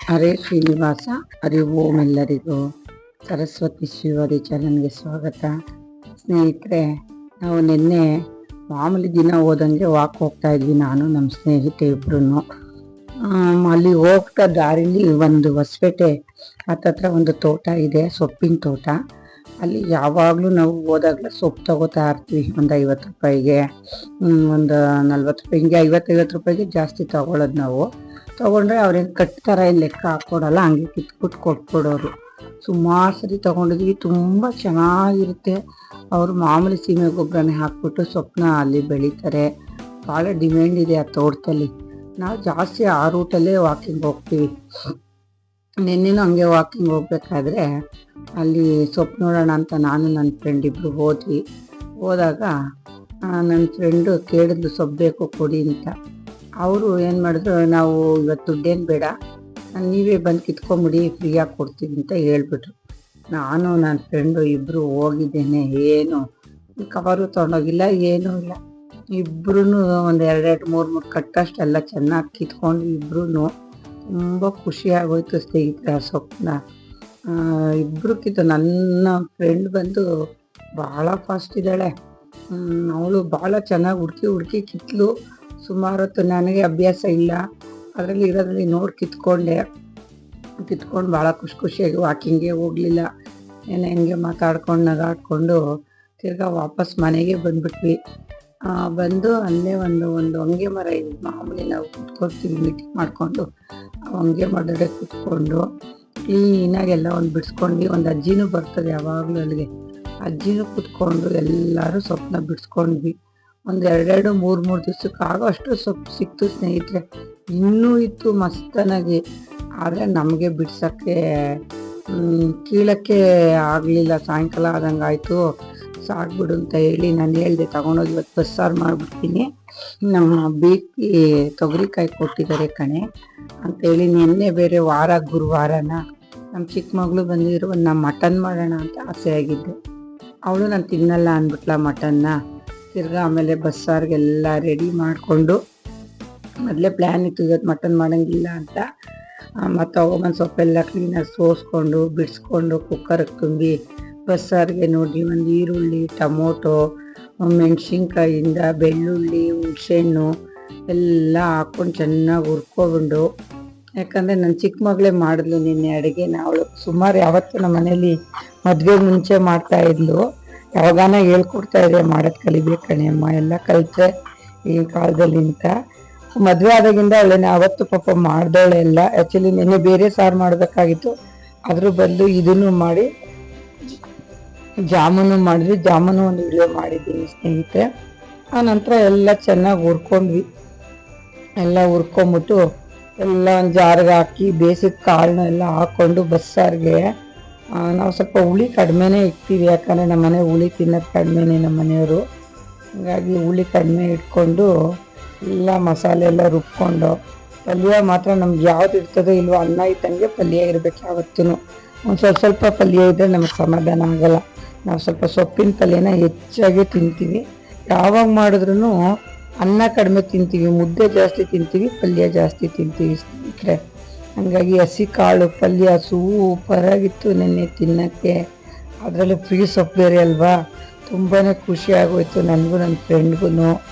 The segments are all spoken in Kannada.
ಹರೇ ಶ್ರೀನಿವಾಸ, ಹರಿ ಓಂ. ಎಲ್ಲರಿಗೂ ಸರಸ್ವತಿ ಶ್ರೀವಾದಿ ಚಾನಲ್ಗೆ ಸ್ವಾಗತ. ಸ್ನೇಹಿತರೆ, ನಾವು ನಿನ್ನೆ ಮಾಮೂಲಿ ದಿನ ಹೋದಂಗೆ ವಾಕ್ ಹೋಗ್ತಾ ಇದ್ವಿ, ನಾನು ನಮ್ಮ ಸ್ನೇಹಿತೆ ಇಬ್ರು. ಅಲ್ಲಿ ಹೋಗ್ತಾ ದಾರಿಲಿ ಒಂದು ಹೊಸಪೇಟೆ ಹತ್ತತ್ರ ಒಂದು ತೋಟ ಇದೆ, ಸೊಪ್ಪಿನ ತೋಟ. ಅಲ್ಲಿ ಯಾವಾಗಲೂ ನಾವು ಹೋದಾಗಲೂ ಸೊಪ್ಪು ತಗೋತಾ ಇರ್ತೀವಿ. ಒಂದು 50 ರೂಪಾಯಿಗೆ, ಒಂದು 40 ರೂಪಾಯಿ, ಹಿಂಗೆ 50 ರೂಪಾಯಿಗೆ ಜಾಸ್ತಿ ತಗೊಳ್ಳೋದು. ನಾವು ತೊಗೊಂಡ್ರೆ ಅವ್ರೇನು ಕಟ್ತಾರೆ, ಏನು ಲೆಕ್ಕ ಹಾಕ್ಕೊಡಲ್ಲ, ಹಂಗೆ ಕಿತ್ಬಿಟ್ಟು ಕೊಟ್ಬಿಡೋರು. ಸುಮಾರು ಸರಿ ತೊಗೊಂಡಿದ್ವಿ, ತುಂಬ ಚೆನ್ನಾಗಿರುತ್ತೆ. ಅವರು ಮಾಮೂಲಿ ಸೀಮೆ ಗೊಬ್ಬರನೇ ಹಾಕ್ಬಿಟ್ಟು ಸೊಪ್ಪನ್ನ ಅಲ್ಲಿ ಬೆಳೀತಾರೆ. ಭಾಳ ಡಿಮ್ಯಾಂಡ್ ಇದೆ ಆ ತೋಟದಲ್ಲಿ. ನಾವು ಜಾಸ್ತಿ ಆ ರೂಟಲ್ಲೇ ವಾಕಿಂಗ್ ಹೋಗ್ತೀವಿ. ನಿನ್ನೆನೂ ಹಂಗೆ ವಾಕಿಂಗ್ ಹೋಗ್ಬೇಕಾದ್ರೆ ಅಲ್ಲಿ ಸೊಪ್ಪು ನೋಡೋಣ ಅಂತ ನಾನು ನನ್ನ ಫ್ರೆಂಡ್ ಇಬ್ಬರು ಹೋದಾಗ ನನ್ನ ಫ್ರೆಂಡು ಕೇಳಿದ್ಲು, ಸೊಪ್ಪು ಬೇಕು ಕೊಡಿ ಅಂತ. ಅವರು ಏನು ಮಾಡಿದ್ರು, ನಾವು ಇವತ್ತು ದುಡ್ಡೇನು ಬೇಡ, ನೀವೇ ಬಂದು ಕಿತ್ಕೊಂಬಿಡಿ, ಫ್ರೀಯಾಗಿ ಕೊಡ್ತೀವಿ ಅಂತ ಹೇಳ್ಬಿಟ್ರು. ನಾನು ನನ್ನ ಫ್ರೆಂಡು ಇಬ್ಬರು ಹೋಗಿದ್ದೇನೆ. ಏನು ಕವರು ತೊಗೊಂಡೋಗಿಲ್ಲ, ಏನೂ ಇಲ್ಲ. ಇಬ್ಬರೂ ಒಂದು 2-3 ಕಟ್ಟಷ್ಟೆಲ್ಲ ಚೆನ್ನಾಗಿ ಕಿತ್ಕೊಂಡು ಇಬ್ಬರೂ ತುಂಬ ಖುಷಿಯಾಗೋಯ್ತು ಸ್ನೇಹಿತರೆ. ಆ ಸೊಪ್ಪನ್ನ ಇಬ್ಬರು ನನ್ನ ಫ್ರೆಂಡ್ ಬಂದು ಭಾಳ ಫಾಸ್ಟ್ ಇದ್ದಾಳೆ. ಅವಳು ಭಾಳ ಚೆನ್ನಾಗಿ ಹುಡುಕಿ ಕಿತ್ಲು. ಸುಮಾರು ಹೊತ್ತು, ನನಗೆ ಅಭ್ಯಾಸ ಇಲ್ಲ, ಅದರಲ್ಲಿ ಇರೋದ್ರಲ್ಲಿ ನೋಡಿ ಕಿತ್ಕೊಂಡು ಭಾಳ ಖುಷಿಯಾಗಿ ವಾಕಿಂಗೇ ಹೋಗಲಿಲ್ಲ. ಹೆಂಗೆ ಮಾತಾಡ್ಕೊಂಡು ನಗಾಡ್ಕೊಂಡು ತಿರ್ಗಾ ವಾಪಸ್ ಮನೆಗೆ ಬಂದ್ಬಿಟ್ವಿ. ಬಂದು ಅಲ್ಲೇ ಒಂದು ಹೊಂಗೆ ಮರ ಇದೆ, ಮಾಮೂಲಿ ನಾವು ಕುತ್ಕೊಳ್ತೀವಿ ಮೀಟಿಂಗ್ ಮಾಡಿಕೊಂಡು. ಆ ಹೊಂಗೆ ಮರದಡೆ ಕುತ್ಕೊಂಡು ಕ್ಲೀನಾಗೆಲ್ಲ ಒಂದು ಬಿಡಿಸ್ಕೊಂಡು, ಒಂದು ಅಜ್ಜಿನೂ ಬರ್ತದೆ ಯಾವಾಗಲೂ ಅಲ್ಲಿಗೆ, ಅಜ್ಜಿನೂ ಕುತ್ಕೊಂಡು ಎಲ್ಲರೂ ಸೊಪ್ಪನ್ನ ಬಿಡಿಸ್ಕೊಂಡ್ವಿ. ಒಂದು 2-3 ದಿವ್ಸಕ್ಕೆ ಆಗೋ ಅಷ್ಟು ಸೊಪ್ಪು ಸಿಕ್ತು ಸ್ನೇಹಿತರೆ. ಇನ್ನೂ ಇತ್ತು ಮಸ್ತನಾಗಿ, ಆದರೆ ನಮಗೆ ಬಿಡ್ಸೋಕ್ಕೆ ಕೀಳಕ್ಕೆ ಆಗಲಿಲ್ಲ. ಸಾಯಂಕಾಲ ಆದಂಗೆ ಆಯಿತು, ಸಾಕ್ಬಿಡು ಅಂತ ಹೇಳಿ ನಾನು ಹೇಳಿದೆ, ತಗೊಂಡೋಗಿ ಇವತ್ತು ಬಸ್ಸಾರು ಮಾಡಿಬಿಡ್ತೀನಿ, ನಮ್ಮ ಬೇಕಿ ತೊಗರಿಕಾಯಿ ಕೊಟ್ಟಿದ್ದಾರೆ ಕಣೆ ಅಂತೇಳಿ. ನಿನ್ನೆ ಬೇರೆ ಗುರುವಾರನ ನಮ್ಮ ಚಿಕ್ಕ ಮಗಳು ಬಂದಿದ್ರು, ನಾವು ಮಟನ್ ಮಾಡೋಣ ಅಂತ ಆಸೆ ಆಗಿದ್ದೆ. ಅವಳು ನಾನು ತಿನ್ನಲ್ಲ ಅಂದ್ಬಿಟ್ಲ ಮಟನ್ನ. ತಿರ್ಗಾ ಆಮೇಲೆ ಬಸ್ಸಾರಿಗೆಲ್ಲ ರೆಡಿ ಮಾಡಿಕೊಂಡು, ಮೊದಲೇ ಪ್ಲ್ಯಾನ್ ಇತ್ತು ಇವತ್ತು ಮಟನ್ ಮಾಡೋಂಗಿಲ್ಲ ಅಂತ. ಮತ್ತು ತಗೊಬಂದು ಸೊಪ್ಪೆಲ್ಲ ಕ್ಲೀನಾಗಿ ಸೋಸ್ಕೊಂಡು ಬಿಡಿಸ್ಕೊಂಡು ಕುಕ್ಕರ್ಗೆ ತುಂಬಿ ಬಸ್ಸಾರಿಗೆ ನೋಡಿ ಒಂದು ಈರುಳ್ಳಿ, ಟೊಮೊಟೊ, ಮೆಣಸಿನ್ಕಾಯಿಂದ ಬೆಳ್ಳುಳ್ಳಿ, ಹುಣಸೆಹಣ್ಣು ಎಲ್ಲ ಹಾಕ್ಕೊಂಡು ಚೆನ್ನಾಗಿ ಹುರ್ಕೊಬಿಟ್ಟು, ಯಾಕಂದರೆ ನನ್ನ ಚಿಕ್ಕ ಮಗಳೇ ಮಾಡಿದ್ಲು ನಿನ್ನೆ ಅಡುಗೆನ. ಅವಳು ಸುಮಾರು ಯಾವತ್ತೂ ನಮ್ಮ ಮನೇಲಿ ಮದುವೆ ಮುಂಚೆ ಮಾಡ್ತಾಯಿದ್ಲು. ಯಾವಾಗಾನ ಹೇಳ್ಕೊಡ್ತಾ ಇದೆ, ಮಾಡೋದು ಕಲಿಬೇಕು ಕಣೆ ಅಮ್ಮ, ಎಲ್ಲ ಕಲಿತೆ ಈ ಕಾಲದಲ್ಲಿ ಅಂತ. ಮದುವೆ ಆದಾಗಿಂದ ಅವಳೇನೆ ಅವತ್ತು ಪಾಪ ಮಾಡ್ದವಳೆ ಎಲ್ಲ. ಆ್ಯಕ್ಚುಲಿ ನಿನ್ನೆ ಬೇರೆ ಸಾರು ಮಾಡಬೇಕಾಗಿತ್ತು, ಅದ್ರ ಬದಲು ಇದನ್ನು ಮಾಡಿ ಜಾಮೂನು ಮಾಡಿದ್ವಿ. ಜಾಮೂನು ಒಂದು ವಿಡಿಯೋ ಮಾಡಿದ್ದೀನಿ ಸ್ನೇಹಿತರೆ. ಆ ನಂತರ ಎಲ್ಲ ಚೆನ್ನಾಗಿ ಹುರ್ಕೊಂಡ್ವಿ. ಎಲ್ಲ ಹುರ್ಕೊಂಬಿಟ್ಟು ಎಲ್ಲ ಒಂದು ಜಾರಿಗೆ ಹಾಕಿ ಬೇಯಿಸಿದ ಕಾಳನ್ನ ಎಲ್ಲ ಹಾಕ್ಕೊಂಡು ಬಸ್ಸಾರಿಗೆ ನಾವು ಸ್ವಲ್ಪ ಹುಳಿ ಕಡಿಮೆನೇ ಇಡ್ತೀವಿ, ಯಾಕಂದರೆ ನಮ್ಮ ಮನೆ ಹುಳಿ ತಿನ್ನೋದು ಕಡಿಮೆನೇ ನಮ್ಮ ಮನೆಯವರು. ಹಾಗಾಗಿ ಹುಳಿ ಕಡಿಮೆ ಇಟ್ಕೊಂಡು ಎಲ್ಲ ಮಸಾಲೆ ಎಲ್ಲ ರುಬ್ಕೊಂಡು, ಪಲ್ಯ ಮಾತ್ರ ನಮ್ಗೆ ಯಾವ್ದು ಇರ್ತದೋ ಇಲ್ವೋ, ಅನ್ನ ಇದ್ದಂಗೆ ಪಲ್ಯ ಇರಬೇಕು ಯಾವತ್ತೂ. ಒಂದು ಸ್ವಲ್ಪ ಪಲ್ಯ ಇದ್ದರೆ ನಮಗೆ ಸಮಾಧಾನ ಆಗೋಲ್ಲ. ನಾವು ಸ್ವಲ್ಪ ಸೊಪ್ಪಿನ ಪಲ್ಯನ ಹೆಚ್ಚಾಗಿ ತಿಂತೀವಿ. ಯಾವಾಗ ಮಾಡಿದ್ರೂ ಅನ್ನ ಕಡಿಮೆ ತಿಂತೀವಿ, ಮುದ್ದೆ ಜಾಸ್ತಿ ತಿಂತೀವಿ, ಪಲ್ಯ ಜಾಸ್ತಿ ತಿಂತೀವಿ ಸ್ನೇಹಿತರೆ. ಹಾಗಾಗಿ ಹಸಿ ಕಾಳು ಪಲ್ಯ ಸೂಪರಾಗಿತ್ತು ನಿನ್ನೆ ತಿನ್ನೋಕ್ಕೆ. ಅದರಲ್ಲೂ ಫ್ರೀ ಸೊಪ್ಪು ಬೇರೆ ಅಲ್ವಾ, ತುಂಬಾ ಖುಷಿ ಆಗೋಯ್ತು ನನಗೂ ನನ್ನ ಫ್ರೆಂಡ್ಗೂ.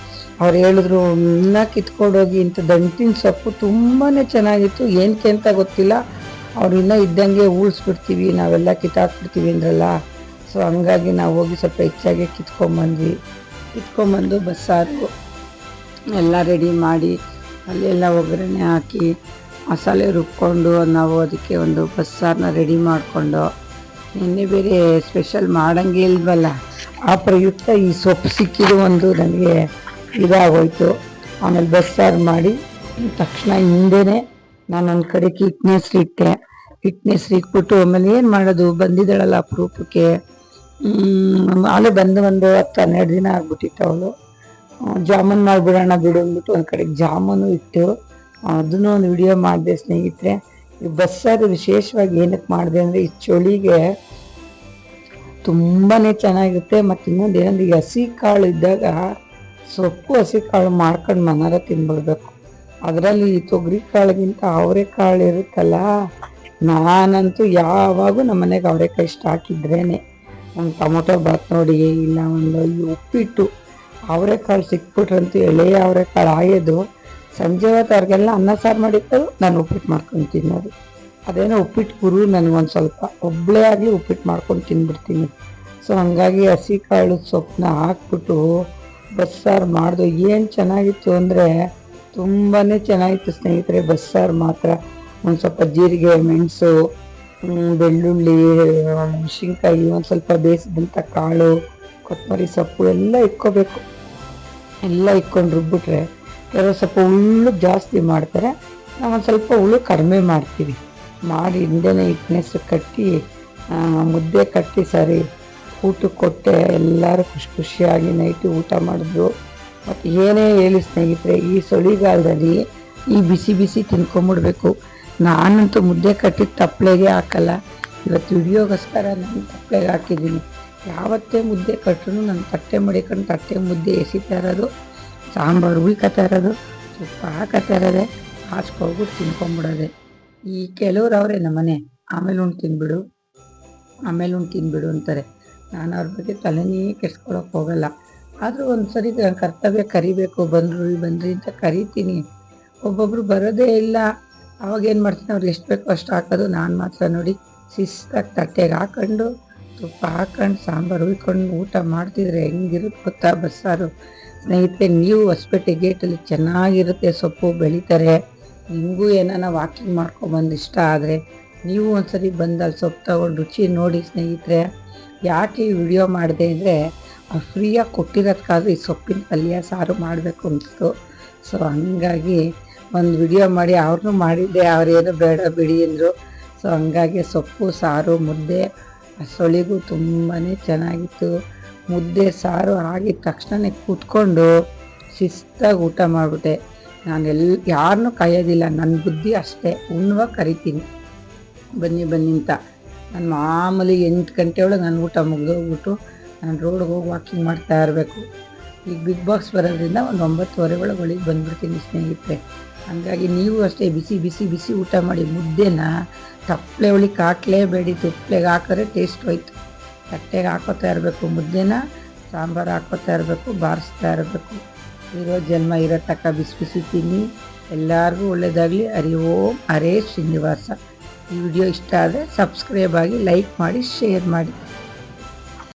ಅವ್ರು ಹೇಳಿದ್ರು, ಇನ್ನೂ ಕಿತ್ಕೊಂಡೋಗಿ ಇಂಥ ದಂಟಿನ ಸೊಪ್ಪು ತುಂಬಾ ಚೆನ್ನಾಗಿತ್ತು, ಏನಕ್ಕೆ ಅಂತ ಗೊತ್ತಿಲ್ಲ, ಅವ್ರು ಇನ್ನೂ ಇದ್ದಂಗೆ ಉಳಿಸ್ಬಿಡ್ತೀವಿ, ನಾವೆಲ್ಲ ಕಿತ್ತಾಕ್ಬಿಡ್ತೀವಿ ಅಂದ್ರಲ್ಲ. ಸೊ ಹಂಗಾಗಿ ನಾವು ಹೋಗಿ ಸ್ವಲ್ಪ ಹೆಚ್ಚಾಗಿ ಕಿತ್ಕೊಂಬಂದು ಬಸ್ಸಾರು ಎಲ್ಲ ರೆಡಿ ಮಾಡಿ ಅಲ್ಲೆಲ್ಲ ಒಗ್ಗರಣೆ ಹಾಕಿ ಮಸಾಲೆ ರುಬ್ಕೊಂಡು ನಾವು ಅದಕ್ಕೆ ಒಂದು ಬಸ್ಸಾರನ್ನ ರೆಡಿ ಮಾಡಿಕೊಂಡು, ನಿನ್ನೆ ಬೇರೆ ಸ್ಪೆಷಲ್ ಮಾಡೋಂಗೆ ಇಲ್ವಲ್ಲ, ಆ ಪ್ರಯುಕ್ತ ಈ ಸೊಪ್ಪು ಸಿಕ್ಕಿದ್ದು ಒಂದು ನನಗೆ ಇದಾಗೋಯ್ತು. ಆಮೇಲೆ ಬಸ್ಸಾರು ಮಾಡಿ ತಕ್ಷಣ ಹಿಂದೆನೇ ನಾನು ಒಂದು ಕಡೆಗೆ ಹಿಟ್ನೆಸ್ ಇಟ್ಬಿಟ್ಟು, ಆಮೇಲೆ ಏನು ಮಾಡೋದು, ಬಂದಿದ್ದಾಳಲ್ಲ ಅಪರೂಪಕ್ಕೆ. ಆಲೇ ಬಂದು ಒಂದು 10-12 ದಿನ ಆಗ್ಬಿಟ್ಟಿತ್ತು. ಅವಳು ಜಾಮೂನ್ ಮಾಡಿಬಿಡೋಣ ಬಿಡು ಅಂದ್ಬಿಟ್ಟು ಒಂದು ಕಡೆಗೆ ಜಾಮೂನು ಇಟ್ಟು ಅದನ್ನು ಒಂದು ವಿಡಿಯೋ ಮಾಡಿದೆ ಸ್ನೇಹಿತರೆ. ಈ ಬಸ್ಸಾರು ವಿಶೇಷವಾಗಿ ಏನಕ್ಕೆ ಮಾಡಿದೆ ಅಂದರೆ, ಈ ಚಳಿಗೆ ತುಂಬಾ ಚೆನ್ನಾಗಿರುತ್ತೆ. ಮತ್ತು ಇನ್ನೊಂದು ಏನಂದ್ರೆ, ಈ ಹಸಿ ಕಾಳು ಇದ್ದಾಗ ಸೊಪ್ಪು ಹಸಿ ಕಾಳು ಮಾಡ್ಕೊಂಡು ಮನಾರ ತಿನ್ಬಿಡ್ಬೇಕು. ಅದರಲ್ಲಿ ತೊಗರಿ ಕಾಳಿಗಿಂತ ಅವರೆಕಾಳು ಇರುತ್ತಲ್ಲ, ನಾನಂತೂ ಯಾವಾಗೂ ನಮ್ಮ ಮನೆಗೆ ಅವರೆಕಾಯಿ ಇಷ್ಟ ಹಾಕಿದ್ರೇನೆ. ಒಂದು ಟೊಮೊಟೊ ಬಾತ್ ನೋಡಿ, ಇಲ್ಲ ಒಂದು ಈ ಉಪ್ಪಿಟ್ಟು ಅವರೆಕಾಳು ಸಿಕ್ಬಿಟ್ರಂತೂ ಎಳೆಯ ಅವರೆಕಾಳು ಆಯೋದು. ಸಂಜೆ ಹೊತ್ತು ಅವ್ರಿಗೆಲ್ಲ ಅನ್ನ ಸಾರು ಮಾಡಿತ್ತು, ನಾನು ಉಪ್ಪಿಟ್ಟು ಮಾಡ್ಕೊಂಡು ತಿನ್ನೋದು. ಅದೇನೋ ಉಪ್ಪಿಟ್ಟು ಗುರು, ನನಗೊಂದು ಸ್ವಲ್ಪ ಒಬ್ಬಳೇ ಆಗಲಿ ಉಪ್ಪಿಟ್ಟು ಮಾಡ್ಕೊಂಡು ತಿಂದ್ಬಿಡ್ತೀನಿ. ಸೊ ಹಂಗಾಗಿ ಹಸಿ ಕಾಳು ಸೊಪ್ಪನ್ನ ಹಾಕ್ಬಿಟ್ಟು ಬಸ್ಸಾರು ಮಾಡಿದೆ. ಏನು ಚೆನ್ನಾಗಿತ್ತು ಅಂದರೆ ತುಂಬಾ ಚೆನ್ನಾಗಿತ್ತು ಸ್ನೇಹಿತರೆ. ಬಸ್ಸಾರು ಮಾತ್ರ ಒಂದು ಸ್ವಲ್ಪ ಜೀರಿಗೆ, ಮೆಣಸು, ಬೆಳ್ಳುಳ್ಳಿ, ಮೆಣಸಿನ್ಕಾಯಿ, ಒಂದು ಸ್ವಲ್ಪ ಬೇಯಿಸಿದಂಥ ಕಾಳು, ಕೊತ್ತಂಬರಿ ಸೊಪ್ಪು ಎಲ್ಲ ಇಕ್ಕೋಬೇಕು. ಎಲ್ಲ ಇಕ್ಕೊಂಡು ರುಬ್ಬಿಟ್ರೆ ಕೆಲವು ಸ್ವಲ್ಪ ಹುಳು ಜಾಸ್ತಿ ಮಾಡ್ತಾರೆ, ನಾವು ಒಂದು ಸ್ವಲ್ಪ ಹುಳು ಕಡಿಮೆ ಮಾಡ್ತೀವಿ. ಮಾಡಿ ಹಿಂದೆನೇ ಹಿಟ್ಟನೆಸ್ರು ಕಟ್ಟಿ ಮುದ್ದೆ ಕಟ್ಟಿ ಸರಿ ಊಟಕ್ಕೆ ಕೊಟ್ಟೆ. ಎಲ್ಲರೂ ಖುಷಿಯಾಗಿ ನೈಟು ಊಟ ಮಾಡಿದ್ರು. ಮತ್ತು ಏನೇ ಹೇಳಿ ಸ್ನೇಹಿತರೆ, ಈ ಚಳಿಗಾಲದಲ್ಲಿ ಈ ಬಿಸಿ ಬಿಸಿ ತಿನ್ಕೊಂಬಿಡ್ಬೇಕು. ನಾನಂತೂ ಮುದ್ದೆ ಕಟ್ಟಿದ ತಪ್ಪಲೆಗೆ ಹಾಕಲ್ಲ. ಇವತ್ತು ವಿಡಿಯೋಗೋಸ್ಕರ ನಾನು ತಪ್ಪಲೆಗೆ ಹಾಕಿದ್ದೀನಿ. ಯಾವತ್ತೇ ಮುದ್ದೆ ಕಟ್ಟರು ನಾನು ತಟ್ಟೆ ಮಡಿಕೊಂಡು ತಟ್ಟೆ ಮುದ್ದೆ ಎಸಿತಾ ಇರೋದು, ಸಾಂಬಾರು ಉಳ್ಕೊತಾ ಇರೋದು, ತುಪ್ಪ ಹಾಕತ್ತಾ ಇರೋದೆ, ಹಾಚ್ಕೊಬಿಟ್ಟು ತಿನ್ಕೊಂಬಿಡೋದೆ. ಈ ಕೆಲವ್ರು ಅವರೇ ನಮ್ಮನೆ ಆಮೇಲೆ ಉಂಡು ತಿನ್ಬಿಡು, ಆಮೇಲೆ ಉಂಡು ತಿನ್ಬಿಡು ಅಂತಾರೆ. ನಾನು ಅವ್ರ ಬಗ್ಗೆ ತಲೆನೇ ಕೆಡ್ಸ್ಕೊಳಕ್ಕೆ ಹೋಗಲ್ಲ. ಆದರೂ ಒಂದು ಸರಿ ಕರ್ತವ್ಯ ಕರಿಬೇಕು, ಬನ್ರಿ ಅಂತ ಕರಿತೀನಿ. ಒಬ್ಬೊಬ್ರು ಬರೋದೇ ಇಲ್ಲ. ಅವಾಗೇನು ಮಾಡ್ತೀನಿ, ಅವ್ರಿಗೆ ಎಷ್ಟು ಬೇಕೋ ಅಷ್ಟು ಹಾಕೋದು. ನಾನು ಮಾತ್ರ ನೋಡಿ ಶಿಸ್ತಾಗಿ ತಟ್ಟೆಗೆ ಹಾಕೊಂಡು ತುಪ್ಪ ಹಾಕೊಂಡು ಸಾಂಬಾರು ಉಯ್ಕೊಂಡು ಊಟ ಮಾಡ್ತಿದ್ರೆ ಹೆಂಗಿರುತ್ತೆ ಗೊತ್ತಾ ಬಸ್ಸಾರು. ಸ್ನೇಹಿತರೆ, ನೀವು ಹೊಸಪೇಟೆ ಗೇಟಲ್ಲಿ ಚೆನ್ನಾಗಿರುತ್ತೆ, ಸೊಪ್ಪು ಬೆಳೀತಾರೆ. ನಿಮಗೂ ಏನಾನ ವಾಕಿಂಗ್ ಮಾಡ್ಕೊಬಂದು ಇಷ್ಟ ಆದರೆ ನೀವು ಒಂದ್ಸರಿ ಬಂದಲ್ಲಿ ಸೊಪ್ಪು ತಗೊಂಡು ರುಚಿ ನೋಡಿ ಸ್ನೇಹಿತರೆ. ಯಾಕೆ ಈ ವಿಡಿಯೋ ಮಾಡಿದೆ ಅಂದರೆ, ಫ್ರೀಯಾಗಿ ಕೊಟ್ಟಿರೋದಕ್ಕಾದ್ರೂ ಈ ಸೊಪ್ಪಿನ ಪಲ್ಯ ಸಾರು ಮಾಡಬೇಕು ಅನಿಸ್ತು. ಸೊ ಹಂಗಾಗಿ ಒಂದು ವಿಡಿಯೋ ಮಾಡಿ ಅವ್ರನ್ನೂ ಮಾಡಿದ್ದೆ. ಅವರೇನು ಬೇಡ ಬಿಡಿ ಅಂದರು. ಸೊ ಹಂಗಾಗಿ ಸೊಪ್ಪು ಸಾರು ಮುದ್ದೆ ಸೊಳಿಗೂ ತುಂಬಾ ಚೆನ್ನಾಗಿತ್ತು. ಮುದ್ದೆ ಸಾರು ಆಗಿದ ತಕ್ಷಣವೇ ಕೂತ್ಕೊಂಡು ಶಿಸ್ತಾಗಿ ಊಟ ಮಾಡಿಬಿಟ್ಟೆ. ನಾನು ಯಾರನ್ನೂ ಕಾಯೋದಿಲ್ಲ, ನನ್ನ ಬುದ್ಧಿ ಅಷ್ಟೇ, ಉಣ್ಣುವಾಗ ಕರಿತೀನಿ ಬನ್ನಿ ಅಂತ. ನಾನು ಮಾಮೂಲಿ 8 ಗಂಟೆ ಒಳಗೆ ನಾನು ಊಟ ಮುಗಿದೋಗ್ಬಿಟ್ಟು ನಾನು ರೋಡ್ಗೆ ಹೋಗಿ ವಾಕಿಂಗ್ ಮಾಡ್ತಾ ಇರಬೇಕು. ಈಗ ಬಿಗ್ ಬಾಸ್ ಬರೋದ್ರಿಂದ ಒಂದು 9:30 ಒಳಗೆ ಬಂದುಬಿಡ್ತೀನಿ ಸ್ನೇಹಿತರೆ. ಹಾಗಾಗಿ ನೀವು ಅಷ್ಟೇ ಬಿಸಿ ಊಟ ಮಾಡಿ. ಮುದ್ದೆನ ತಪ್ಪಲೆ ಒಳಗೆ ಹಾಕಲೇಬೇಡಿ, ತುಪ್ಪಲೆಗೆ ಹಾಕಿದ್ರೆ ಟೇಸ್ಟ್ ಹೋಯ್ತು. ತಟ್ಟೆಗೆ ಹಾಕೋತಾ ಇರಬೇಕು ಮುದ್ದೆನ, ಸಾಂಬಾರು ಹಾಕೋತಾ ಇರಬೇಕು, ಬಾರಿಸ್ತಾ ಇರಬೇಕು. ಇರೋ ಜನ್ಮ ಇರೋ ತಕ್ಕ ಬಿಸಿ ತಿನ್ನಿ. ಎಲ್ಲರಿಗೂ ಒಳ್ಳೆಯದಾಗಲಿ. ಹರಿ ಓಂ ಹರೇ ಶ್ರೀನಿವಾಸ. ಈ ವಿಡಿಯೋ ಇಷ್ಟ ಆದರೆ ಸಬ್ಸ್ಕ್ರೈಬ್ ಆಗಿ, ಲೈಕ್ ಮಾಡಿ, ಶೇರ್ ಮಾಡಿ.